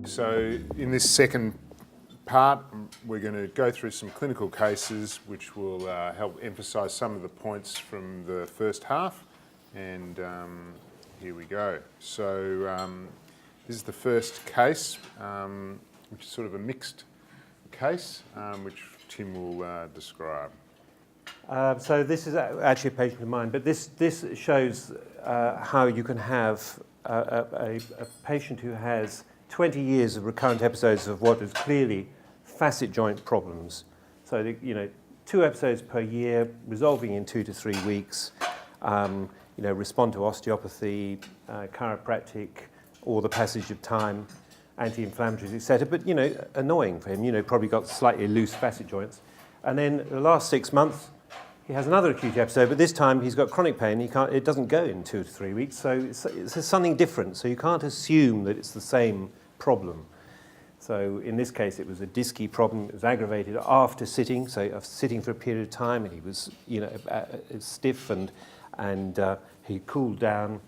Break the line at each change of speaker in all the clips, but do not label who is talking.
So in this second part, we're going to go through some clinical cases which will help emphasise some of the points from the first half. And here we go. So this is the first case, which is sort of a mixed case, which Tim will describe.
So this is actually a patient of mine, but this shows how you can have a patient who has 20 years of recurrent episodes of what is clearly facet joint problems. So, 2 episodes per year, resolving in 2 to 3 weeks, respond to osteopathy, chiropractic, or the passage of time, anti-inflammatories, etc. But, annoying for him, probably got slightly loose facet joints. And then the last 6 months, he has another acute episode, but this time he's got chronic pain. It doesn't go in 2 to 3 weeks, so it's something different. So you can't assume that it's the same problem. So in this case, it was a disky problem. It was aggravated after sitting, so sitting for a period of time, and he was, stiff and he cooled down.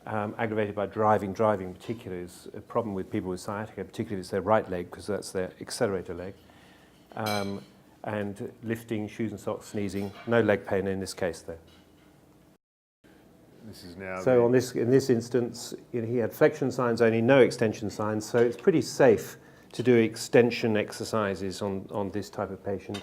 Aggravated by driving. Driving in particular is a problem with people with sciatica, particularly if it's their right leg, because that's their accelerator leg. And lifting, shoes and socks, sneezing. No leg pain in this case, though.
This is now
so in this instance, he had flexion signs only, no extension signs, so it's pretty safe to do extension exercises on this type of patient.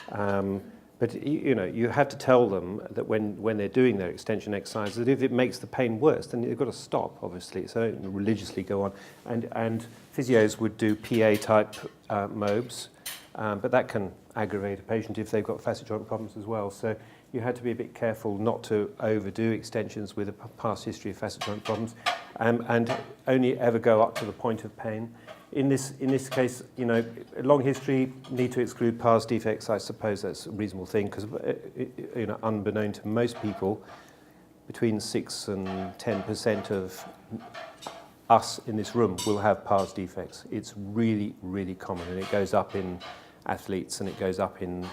But you have to tell them that when they're doing their extension exercises, that if it makes the pain worse, then they've got to stop, obviously, so don't religiously go on. And physios would do PA-type MOBs, but that can aggravate a patient if they've got facet joint problems as well. So you had to be a bit careful not to overdo extensions with a past history of facet joint problems, and only ever go up to the point of pain. In this case, a long history, need to exclude pars defects. I suppose that's a reasonable thing because, unbeknown to most people, between 6 and 10% of us in this room will have pars defects. It's really, really common, and it goes up in athletes, and it goes up in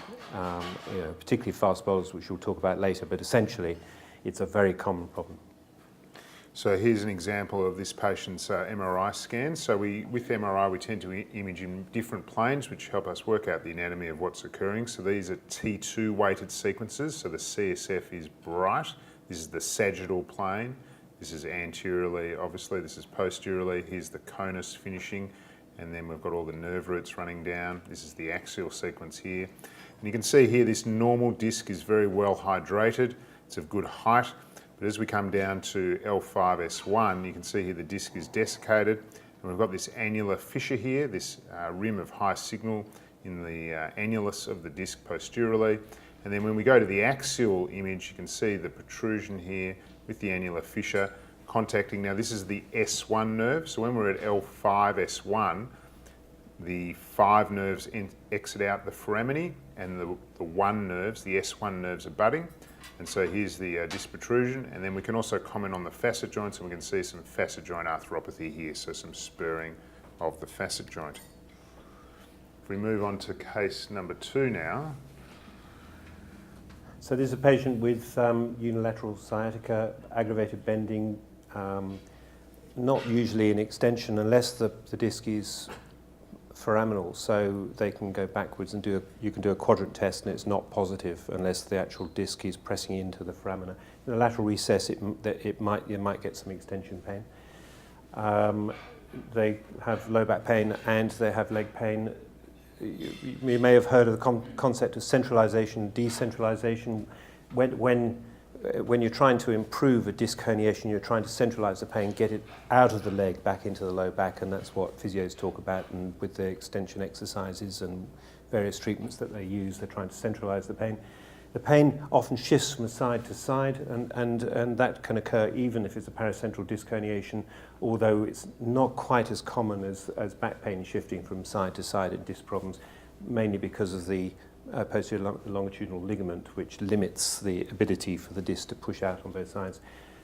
particularly fast bowlers, which we'll talk about later, but essentially it's a very common problem.
So here's an example of this patient's MRI scan. So with MRI, we tend to image in different planes, which help us work out the anatomy of what's occurring. So these are T2 weighted sequences. So the CSF is bright. This is the sagittal plane. This is anteriorly, obviously. This is posteriorly. Here's the conus finishing. And then we've got all the nerve roots running down. This is the axial sequence here. And you can see here this normal disc is very well hydrated. It's of good height. But as we come down to L5S1, you can see here the disc is desiccated. And we've got this annular fissure here, this rim of high signal in the annulus of the disc posteriorly. And then when we go to the axial image, you can see the protrusion here with the annular fissure contacting. Now this is the S1 nerve, so when we're at L5S1, the 5 nerves exit out the foramen, and the 1 nerves, the S1 nerves, are budding. And so here's the disc protrusion, and then we can also comment on the facet joints, and we can see some facet joint arthropathy here, so some spurring of the facet joint. If we move on to case number 2 now.
So this is a patient with unilateral sciatica, aggravated bending, not usually an extension unless the disc is foraminal, so they can go backwards and you can do a quadrant test and it's not positive unless the actual disc is pressing into the foramina. In the lateral recess, you might get some extension pain. They have low back pain and they have leg pain. You may have heard of the concept of centralization, decentralization. When you're trying to improve a disc herniation, you're trying to centralize the pain, get it out of the leg, back into the low back, and that's what physios talk about, and with the extension exercises and various treatments that they use, they're trying to centralize the pain. The pain often shifts from side to side, and that can occur even if it's a paracentral disc herniation, although it's not quite as common as back pain shifting from side to side in disc problems, mainly because of the posterior longitudinal ligament, which limits the ability for the disc to push out on both sides.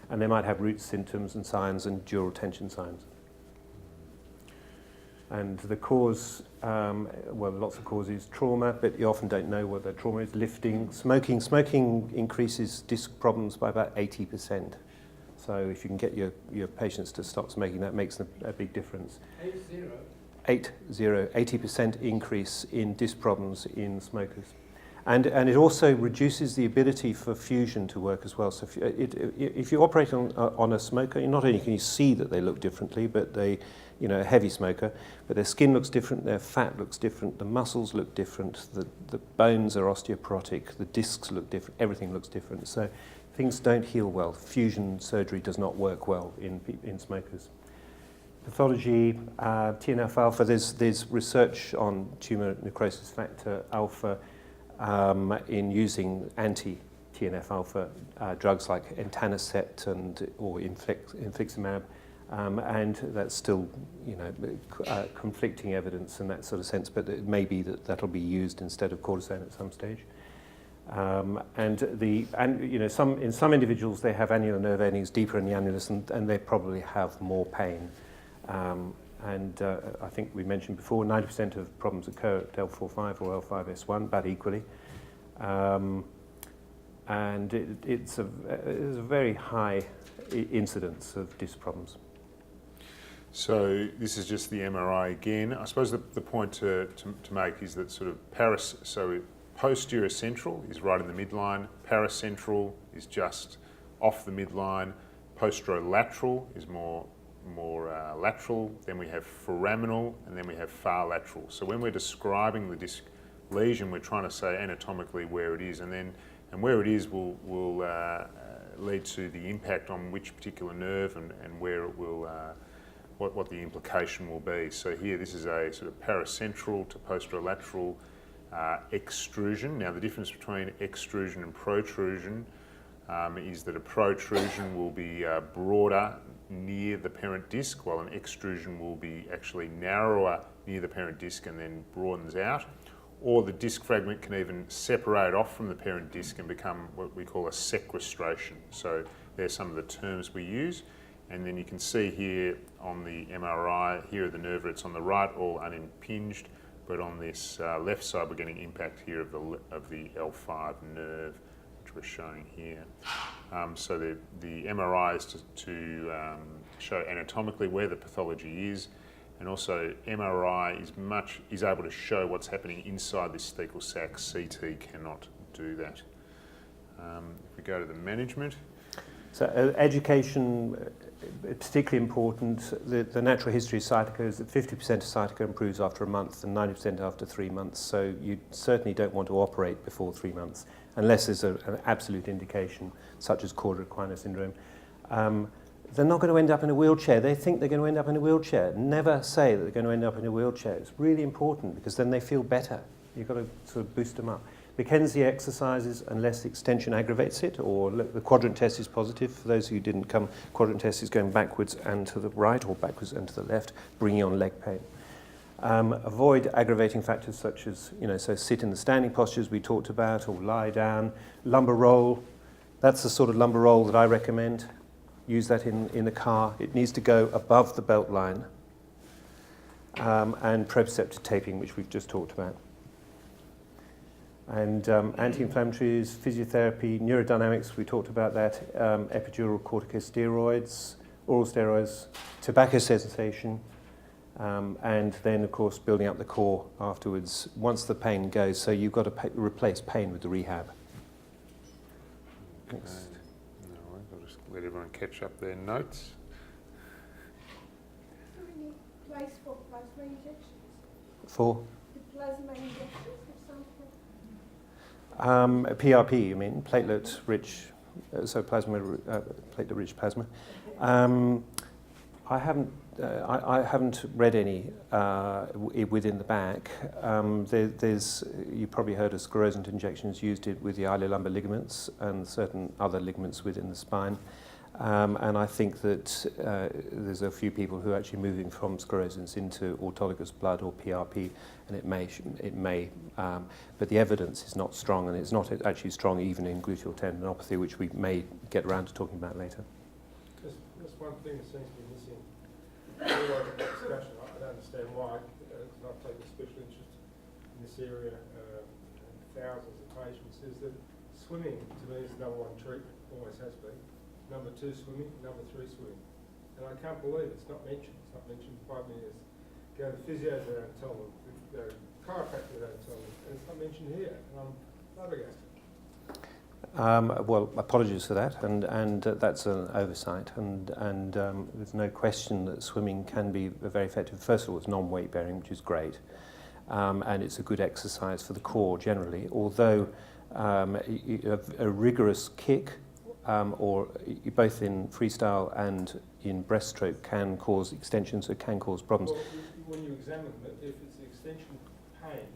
And they might have root symptoms and signs and dural tension signs. And the cause, lots of causes, trauma, but you often don't know what the trauma is. Lifting, smoking. Smoking increases disc problems by about 80%. So if you can get your patients to stop smoking, that makes a big difference.
80?
80% increase in disc problems in smokers. And it also reduces the ability for fusion to work as well. So if you operate on a smoker, not only can you see that they look differently, but they, a heavy smoker, but their skin looks different, their fat looks different, the muscles look different, the bones are osteoporotic, the discs look different, everything looks different. So things don't heal well. Fusion surgery does not work well in smokers. Pathology, TNF-alpha, there's research on tumour necrosis factor alpha in using anti-TNF-alpha drugs like entanercept or infliximab, and that's still, conflicting evidence in that sort of sense, but it may be that'll be used instead of cortisone at some stage. In some individuals they have annular nerve endings deeper in the annulus, and they probably have more pain. I think we mentioned before, 90% of problems occur at L4-5 or L5-S1, about equally. And it's a very high incidence of disc problems.
So this is just the MRI again. I suppose the point to make is that sort of posterior central is right in the midline, paracentral is just off the midline, posterolateral is more lateral, then we have foraminal, and then we have far lateral. So when we're describing the disc lesion, we're trying to say anatomically where it is, and where it is will lead to the impact on which particular nerve and where it will, what the implication will be. So here, this is a sort of paracentral to posterolateral extrusion. Now, the difference between extrusion and protrusion is that a protrusion will be broader near the parent disc, while an extrusion will be actually narrower near the parent disc and then broadens out. Or the disc fragment can even separate off from the parent disc and become what we call a sequestration. So there's some of the terms we use. And then you can see here on the MRI, here are the nerve roots on the right, all unimpinged, but on this left side we're getting impact here of the L5 nerve, which we're showing here. So the MRI is to show anatomically where the pathology is, and also MRI is able to show what's happening inside this thecal sac. CT cannot do that. If we go to the management.
So education, particularly important. The natural history of sciatica is that 50% of sciatica improves after a month and 90% after 3 months. So you certainly don't want to operate before 3 months, unless there's an absolute indication, such as cord equina syndrome. They're not going to end up in a wheelchair. They think they're going to end up in a wheelchair. Never say that they're going to end up in a wheelchair. It's really important, because then they feel better. You've got to sort of boost them up. McKenzie exercises unless the extension aggravates it, or the Quadrant test is positive. For those who didn't come, Quadrant test is going backwards and to the right, or backwards and to the left, bringing on leg pain. Avoid aggravating factors such as, so sit in the standing postures we talked about, or lie down. Lumbar roll, that's the sort of lumbar roll that I recommend. Use that in the car. It needs to go above the belt line. And proprioceptive taping, which we've just talked about. And anti-inflammatories, physiotherapy, neurodynamics, we talked about that, epidural corticosteroids, oral steroids, tobacco cessation, and then, of course, building up the core afterwards once the pain goes. So you've got to replace pain with the rehab. Thanks.
No worries, I'll just let everyone catch up their notes.
Is there any place for plasma injections?
For?
The plasma injections of some kind?
PRP, you mean, platelet-rich, platelet-rich plasma. I haven't read any within the back. You probably heard of sclerosant injections used with the iliolumbar ligaments and certain other ligaments within the spine. And I think that there's a few people who are actually moving from sclerosants into autologous blood or PRP, and it may, but the evidence is not strong, and it's not actually strong even in gluteal tendinopathy, which we may get around to talking about later.
There's one thing that seems to be missing all over the discussion. I don't understand why, because I've taken special interest in this area, thousands of patients, is that swimming to me is the number one treatment, always has been. Number 2 swimming, number 3 swimming. And I can't believe it's not mentioned. It's not mentioned 5 minutes. go to physios, they don't tell them. Go to chiropractor, they don't tell them. And it's not mentioned here, and I'm flabbergasted.
Well, apologies for that, and that's an oversight, and there's no question that swimming can be very effective. First of all, it's non-weight bearing, which is great, and it's a good exercise for the core generally, although a rigorous kick or both in freestyle and in breaststroke can cause extensions, so it can cause problems.
Well, when you examine them, if it's the extension pain,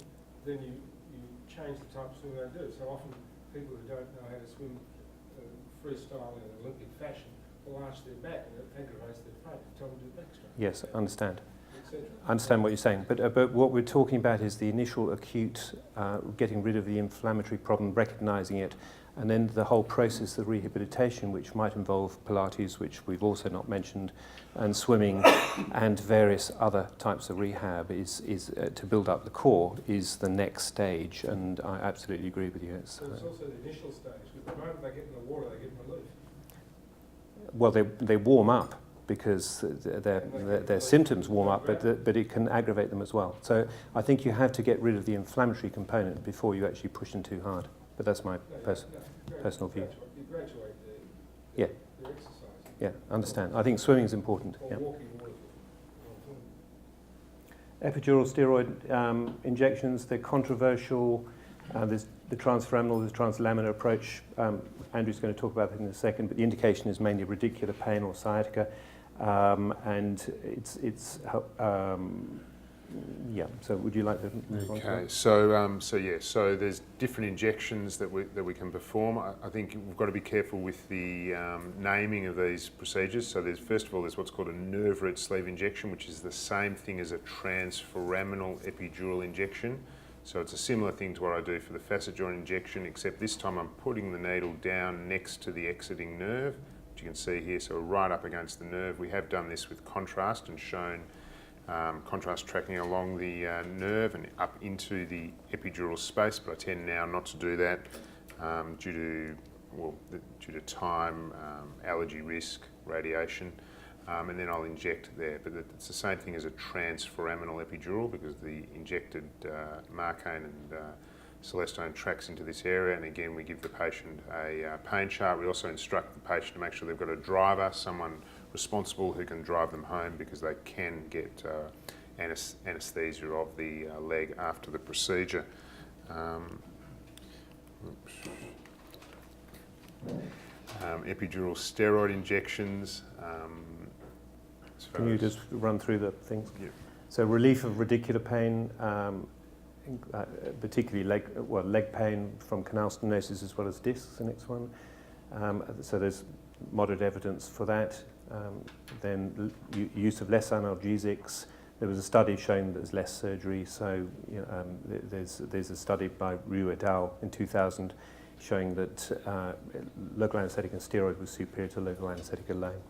then you change the type of swimming they do. So often people who don't know how to swim freestyle in an Olympic fashion will arch their back and it aggravates their pain. Tell them to do backstroke.
Yes, I understand.
I
I understand what you're saying, but what we're talking about is the initial acute, getting rid of the inflammatory problem, recognising it, and then the whole process of rehabilitation, which might involve Pilates, which we've also not mentioned, and swimming, and various other types of rehab, is to build up the core, is the next stage, and I absolutely agree with you.
So it's also the initial stage, because the moment they get in the water, they get relief.
Well, they warm up, because their symptoms warm up, but it can aggravate them as well. So I think you have to get rid of the inflammatory component before you actually push them too hard. But that's my personal view.
You graduate
Yeah.
the exercise.
Yeah, understand. I think swimming is important.
Or
Yeah.
walking water.
Epidural steroid injections, they're controversial. There's the transforaminal, there's translaminar approach. Andrew's going to talk about that in a second, but the indication is mainly radicular pain or sciatica. And it's yeah, so would you like to move on to
Okay,
that?
so there's different injections that we can perform. I think we've got to be careful with the naming of these procedures. So there's, first of all, there's what's called a nerve root sleeve injection, which is the same thing as a transforaminal epidural injection. So it's a similar thing to what I do for the facet joint injection, except this time I'm putting the needle down next to the exiting nerve, which you can see here, so right up against the nerve. We have done this with contrast and shown contrast tracking along the nerve and up into the epidural space, but I tend now not to do that due to time, allergy risk, radiation, and then I'll inject there. But it's the same thing as a transforaminal epidural, because the injected Marcaine and Celestone tracks into this area, and again we give the patient a pain chart. We also instruct the patient to make sure they've got a driver, someone responsible who can drive them home, because they can get anaesthesia of the leg after the procedure. Epidural steroid injections.
Can you just run through the things?
Yeah.
So relief of radicular pain, particularly leg pain from canal stenosis as well as discs, the next one. So there's moderate evidence for that. Then use of less analgesics. There was a study showing there's less surgery. So there's a study by Ryu et al. In 2000 showing that local anaesthetic and steroid was superior to local anaesthetic alone.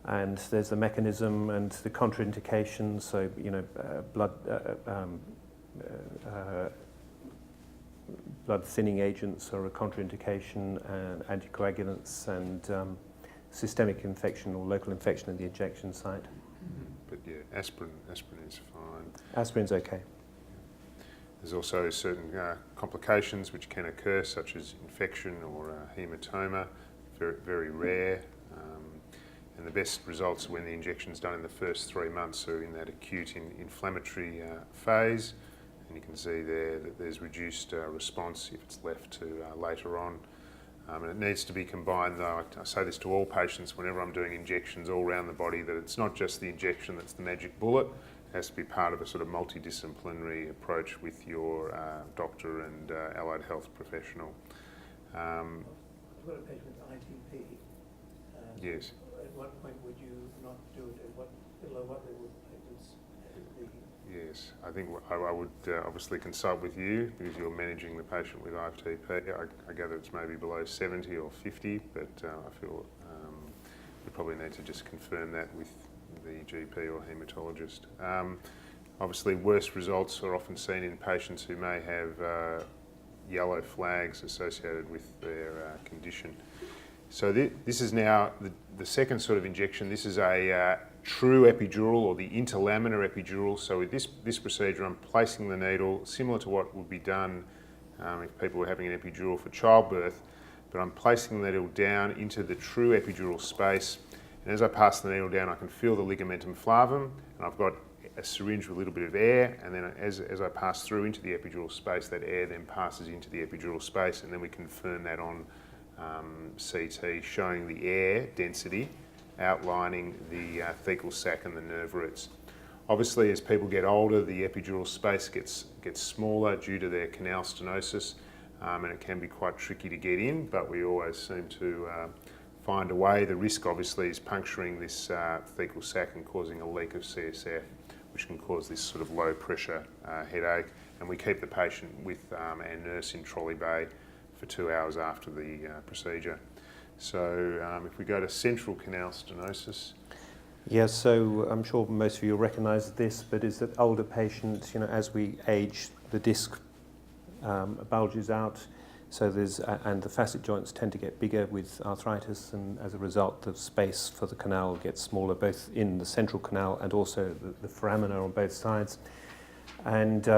And there's the mechanism and the contraindications. So blood thinning agents are a contraindication, and anticoagulants, and systemic infection or local infection in the injection site.
But yeah, aspirin is fine.
Aspirin's okay.
There's also certain complications which can occur, such as infection or hematoma, very, very rare. And the best results are when the injection's done in the first 3 months, so in that acute inflammatory phase. And you can see there that there's reduced response if it's left to later on. And it needs to be combined, though. I say this to all patients whenever I'm doing injections all around the body, that it's not just the injection that's the magic bullet. It has to be part of a sort of multidisciplinary approach with your doctor and allied health professional.
I've got a patient with ITP.
Yes.
At what point would you not do it? Below what level of platelets would be?
Yes, I think I would obviously consult with you, because you're managing the patient with ITP. I gather it's maybe below 70 or 50, but I feel we probably need to just confirm that with the GP or haematologist. Obviously, worse results are often seen in patients who may have yellow flags associated with their condition. So this is now the second sort of injection. This is a true epidural or the interlaminar epidural. So with this procedure, I'm placing the needle similar to what would be done if people were having an epidural for childbirth, but I'm placing the needle down into the true epidural space. And as I pass the needle down, I can feel the ligamentum flavum, and I've got a syringe with a little bit of air, and then as I pass through into the epidural space, that air then passes into the epidural space, and then we confirm that on CT, showing the air density, outlining the thecal sac and the nerve roots. Obviously, as people get older, the epidural space gets smaller due to their canal stenosis, and it can be quite tricky to get in, but we always seem to find a way. The risk obviously is puncturing this thecal sac and causing a leak of CSF, which can cause this sort of low pressure headache, and we keep the patient with our nurse in trolley bay for 2 hours after the procedure. So if we go to central canal stenosis.
Yes, so I'm sure most of you recognise this, but is that older patients, as we age, the disc bulges out, so and the facet joints tend to get bigger with arthritis, and as a result, the space for the canal gets smaller, both in the central canal and also the foramina on both sides. And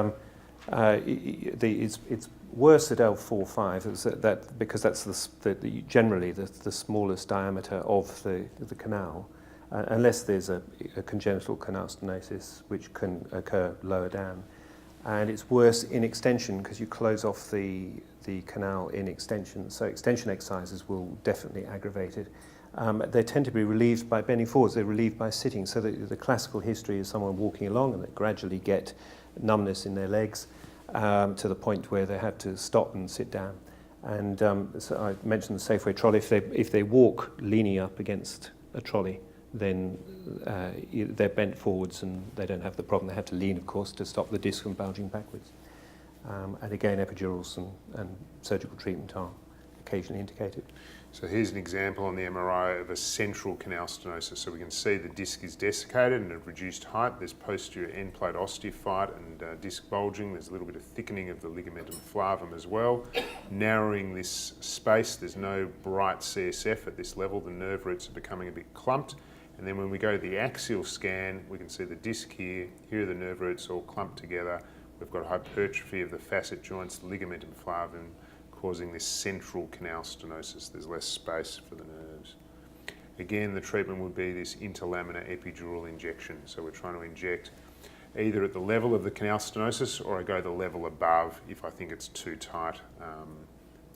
it's worse at L4-5, because that's generally the smallest diameter of the canal. Unless there's a congenital canal stenosis, which can occur lower down. And it's worse in extension because you close off the canal in extension. So extension exercises will definitely aggravate it. They tend to be relieved by bending forwards. They're relieved by sitting. So the classical history is someone walking along and they gradually get numbness in their legs to the point where they have to stop and sit down. And so I mentioned the Safeway trolley. If they walk leaning up against a trolley, then they're bent forwards and they don't have the problem. They have to lean, of course, to stop the disc from bulging backwards. And again, epidurals and surgical treatment are occasionally indicated.
So here's an example on the MRI of a central canal stenosis. So we can see the disc is desiccated and of reduced height. There's posterior end plate osteophyte and disc bulging. There's a little bit of thickening of the ligamentum flavum as well. Narrowing this space, there's no bright CSF at this level. The nerve roots are becoming a bit clumped. And then when we go to the axial scan, we can see the disc here. Here are the nerve roots all clumped together. We've got hypertrophy of the facet joints, the ligamentum flavum, causing this central canal stenosis. There's less space for the nerves. Again, the treatment would be this interlaminar epidural injection. So we're trying to inject either at the level of the canal stenosis, or I go the level above if I think it's too tight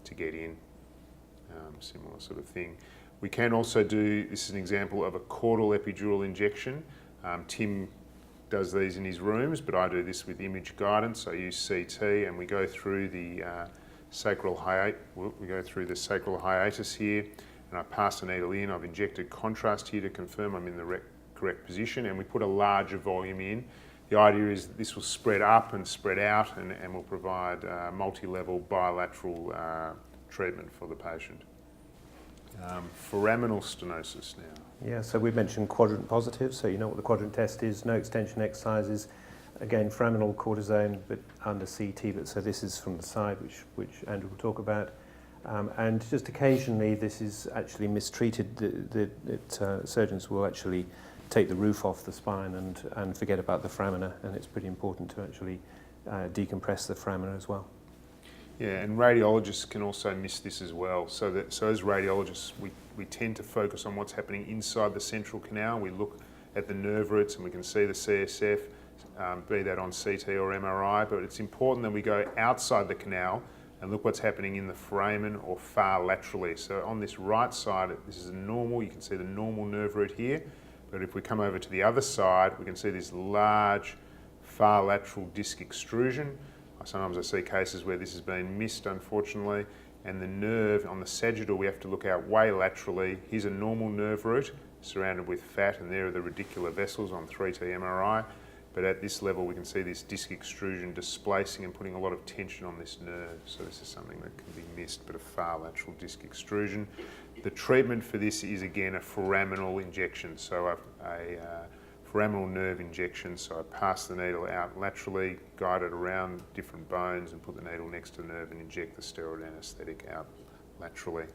to get in. Similar sort of thing. We can also do, this is an example of a caudal epidural injection. Tim does these in his rooms, but I do this with image guidance. I use CT and we go through the sacral hiatus here, and I pass the needle in. I've injected contrast here to confirm I'm in the correct position, and we put a larger volume in. The idea is that this will spread up and spread out and will provide multi-level bilateral treatment for the patient. Foraminal stenosis now.
Yeah, so we mentioned quadrant positive, so you know what the quadrant test is, no extension exercises. Again, foraminal cortisone, but under CT, but so this is from the side, which Andrew will talk about. And just occasionally, this is actually mistreated. Surgeons will actually take the roof off the spine and forget about the foramina, and it's pretty important to actually decompress the foramina as well.
Yeah, and radiologists can also miss this as well. So as radiologists, we tend to focus on what's happening inside the central canal. We look at the nerve roots and we can see the CSF, be that on CT or MRI, but it's important that we go outside the canal and look what's happening in the foramen or far laterally. So on this right side, this is a normal, you can see the normal nerve root here, but if we come over to the other side, we can see this large far lateral disc extrusion. Sometimes I see cases where this has been missed, unfortunately, and the nerve on the sagittal, we have to look out way laterally. Here's a normal nerve root surrounded with fat, and there are the radicular vessels on 3T MRI. But at this level, we can see this disc extrusion displacing and putting a lot of tension on this nerve. So this is something that can be missed, but a far lateral disc extrusion. The treatment for this is, again, a foraminal injection. So a foraminal nerve injection, so I pass the needle out laterally, guide it around different bones and put the needle next to the nerve and inject the steroid anaesthetic out laterally.